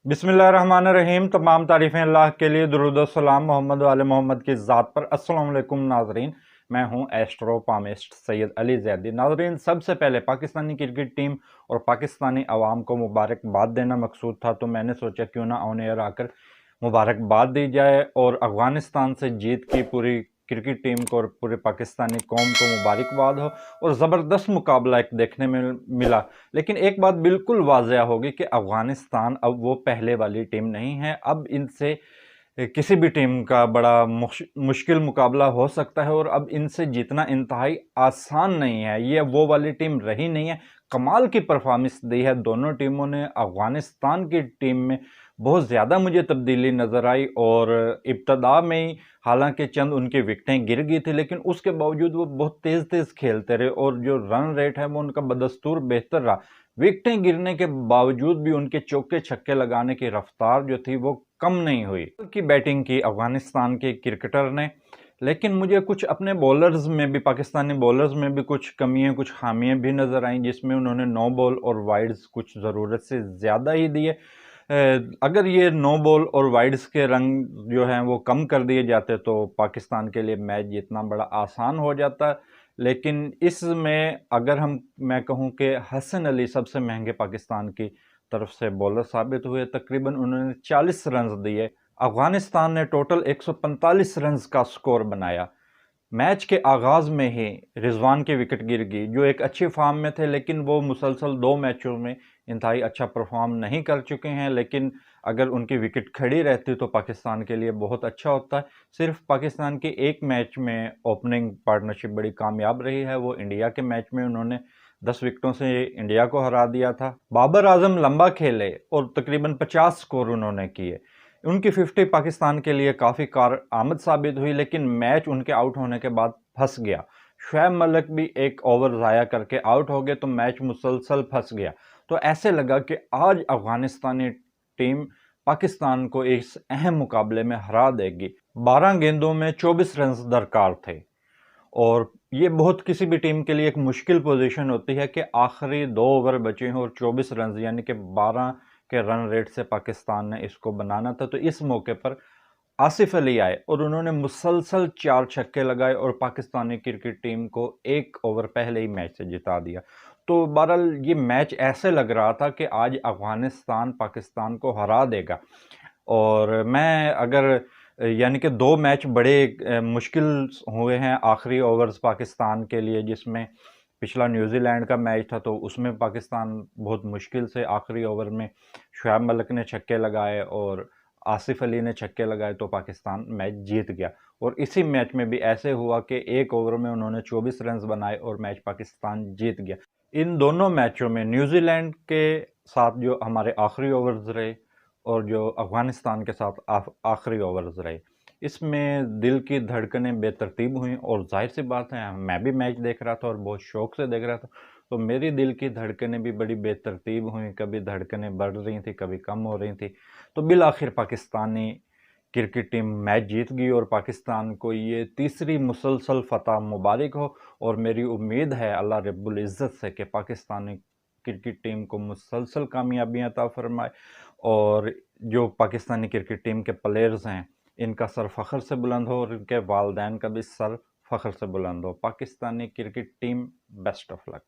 बिस्मिल्लाहिर्रहमानिर्रहीम। तमाम तारीफ़ें अल्लाह के लिए, दुरूद और सलाम मोहम्मद वाले मोहम्मद की ज़ात पर। अस्सलाम वालेकुम नाज़रीन, मैं हूं एस्ट्रो पामिस्ट सैयद अली ज़ैदी। नाज़रीन, सबसे पहले पाकिस्तानी क्रिकेट टीम और पाकिस्तानी अवाम को मुबारकबाद देना मकसूद था, तो मैंने सोचा क्यों ना ऑन एयर आकर मुबारकबाद दी जाए और अफ़गानिस्तान से जीत की पूरी क्रिकेट टीम को और पूरे पाकिस्तानी कौम को मुबारकबाद हो। और ज़बरदस्त मुकाबला एक देखने में मिला। लेकिन एक बात बिल्कुल वाज़ेह होगी कि अफ़गानिस्तान अब वो पहले वाली टीम नहीं है। अब इनसे किसी भी टीम का बड़ा मुश्किल मुकाबला हो सकता है और अब इनसे जीतना इंतहाई आसान नहीं है। ये वो वाली टीम रही नहीं है। कमाल की परफॉर्मेंस दी है दोनों टीमों ने। अफ़गानिस्तान की टीम में बहुत ज़्यादा मुझे तब्दीली नज़र आई और इब्तदा में ही हालांकि चंद उनकी विकटें गिर गई थी, लेकिन उसके बावजूद वो बहुत तेज़ तेज़ खेलते रहे और जो रन रेट है वो उनका बदस्तूर बेहतर रहा। विकटें गिरने के बावजूद भी उनके चौके छक्के लगाने की रफ्तार जो थी वो कम नहीं हुई। की बैटिंग की अफगानिस्तान के क्रिकेटर ने, लेकिन मुझे कुछ अपने बॉलर्स में भी, पाकिस्तानी बॉलर्स में भी कुछ कमियां, कुछ खामियां भी नज़र आईं, जिसमें उन्होंने नो बॉल और वाइड्स कुछ ज़रूरत से ज़्यादा ही दिए। अगर ये नो बॉल और वाइड्स के रंग जो हैं वो कम कर दिए जाते तो पाकिस्तान के लिए मैच जीतना बड़ा आसान हो जाता। लेकिन इसमें अगर मैं कहूं कि हसन अली सबसे महंगे पाकिस्तान की तरफ से बॉलर साबित हुए। तकरीबन उन्होंने 40 रन दिए। अफगानिस्तान ने टोटल 145 रन का स्कोर बनाया। मैच के आगाज में ही रिजवान की विकेट गिर गई, जो एक अच्छी फॉर्म में थे, लेकिन वो मुसलसल 2 मैचों में इंतहाई अच्छा परफॉर्म नहीं कर चुके हैं। लेकिन अगर उनकी विकेट खड़ी रहती तो पाकिस्तान के लिए बहुत अच्छा होता है। सिर्फ पाकिस्तान के एक मैच में ओपनिंग पार्टनरशिप बड़ी कामयाब रही है, वो इंडिया के मैच में उन्होंने 10 विकेटों से इंडिया को हरा दिया था। बाबर आजम लंबा खेले और तकरीबन 50 स्कोर उन्होंने किए। उनकी 50 पाकिस्तान के लिए काफ़ी कार आमद साबित हुई, लेकिन मैच उनके आउट होने के बाद फंस गया। शुएब मलिक भी एक ओवर ज़ाया करके आउट हो गए तो मैच मुसलसल फंस गया। तो ऐसे लगा कि आज अफगानिस्तानी टीम पाकिस्तान को इस अहम मुकाबले में हरा देगी। 12 गेंदों में 24 रन दरकार थे और ये बहुत किसी भी टीम के लिए एक मुश्किल पोजीशन होती है कि आखिरी 2 ओवर बचे हों और 24 रन यानी कि 12 के रन रेट से पाकिस्तान ने इसको बनाना था। तो इस मौके पर आसिफ अली आए और उन्होंने मुसलसल 4 छक्के लगाए और पाकिस्तानी क्रिकेट टीम को 1 ओवर पहले ही मैच से जिता दिया। तो बहरहाल ये मैच ऐसे लग रहा था कि आज अफगानिस्तान पाकिस्तान को हरा देगा। और मैं अगर यानी कि 2 मैच बड़े मुश्किल हुए हैं आखिरी ओवर्स पाकिस्तान के लिए, जिसमें पिछला न्यूजीलैंड का मैच था तो उसमें पाकिस्तान बहुत मुश्किल से आखिरी ओवर में शुएब मलिक ने छक्के लगाए और आसिफ अली ने छक्के लगाए तो पाकिस्तान मैच जीत गया। और इसी मैच में भी ऐसे हुआ कि 1 ओवर में उन्होंने 24 रन बनाए और मैच पाकिस्तान जीत गया। इन दोनों मैचों में न्यूजीलैंड के साथ जो हमारे आखिरी ओवर्स रहे और जो अफगानिस्तान के साथ आखिरी ओवर्स रहे, इसमें दिल की धड़कनें बेतरतीब हुई। और जाहिर सी बात है, मैं भी मैच देख रहा था और बहुत शौक से देख रहा था, तो मेरी दिल की धड़कनें भी बड़ी बेतरतीब हुई। कभी धड़कनें बढ़ रही थी, कभी कम हो रही थी। तो बिल आखिर पाकिस्तानी क्रिकेट टीम मैच जीत गई और पाकिस्तान को ये तीसरी मुसलसल फतह मुबारक हो। और मेरी उम्मीद है अल्लाह रब्बुल इज़्ज़त से कि पाकिस्तानी क्रिकेट टीम को मुसलसल कामयाबियाँ अता फरमाए और जो पाकिस्तानी क्रिकेट टीम के प्लेयर्स हैं इनका सर फ़ख्र से बुलंद हो और इनके वालिदैन का भी सर फ़ख्र से बुलंद हो। Pakistani cricket team, best of luck.